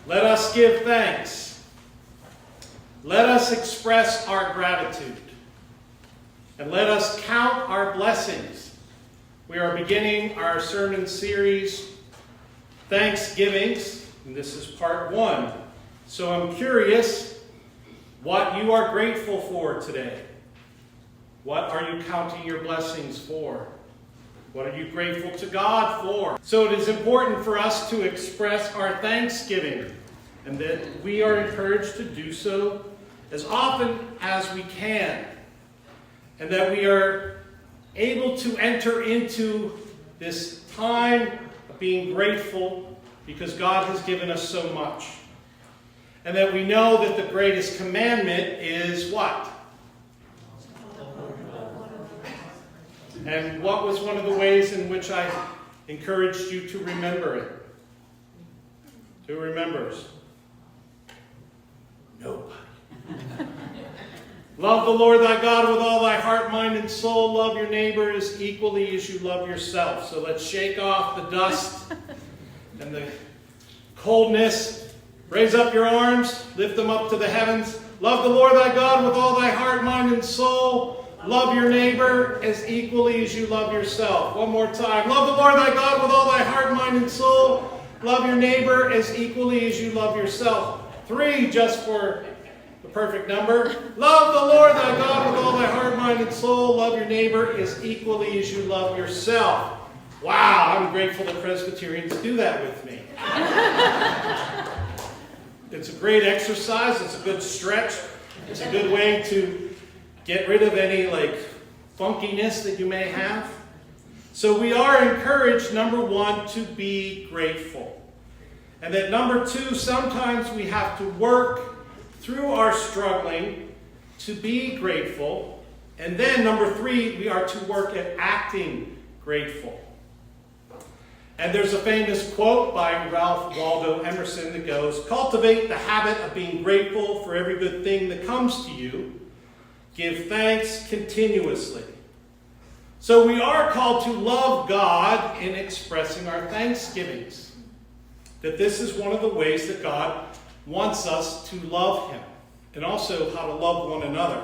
Let us give thanks. Let us express our gratitude. And let us count our blessings. We are beginning our sermon series, ThanksGivings, and this is part 1. So I'm curious what you are grateful for today. What are you counting your blessings for? What are you grateful to God for? So it is important for us to express our thanksgiving, and that we are encouraged to do so as often as we can, and that we are able to enter into this time of being grateful because God has given us so much. And that we know that the greatest commandment is what? And what was one of the ways in which I encouraged you to remember it? Who remembers? Nobody. Love the Lord thy God with all thy heart, mind, and soul. Love your neighbor as equally as you love yourself. So let's shake off the dust and the coldness. Raise up your arms. Lift them up to the heavens. Love the Lord thy God with all thy heart, mind, and soul. Love your neighbor as equally as you love yourself. One more time. Love the Lord thy God with all thy heart, mind, and soul. Love your neighbor as equally as you love yourself. 3 just for the perfect number. Love the Lord thy God with all thy heart, mind, and soul. Love your neighbor as equally as you love yourself. Wow, I'm grateful that Presbyterians do that with me. It's a great exercise. It's a good stretch. It's a good way to get rid of any funkiness that you may have. So we are encouraged, number 1, to be grateful. And that number 2, sometimes we have to work through our struggling to be grateful. And then number 3, we are to work at acting grateful. And there's a famous quote by Ralph Waldo Emerson that goes, "Cultivate the habit of being grateful for every good thing that comes to you. Give thanks continuously." So we are called to love God in expressing our thanksgivings. That this is one of the ways that God wants us to love Him, and also how to love one another.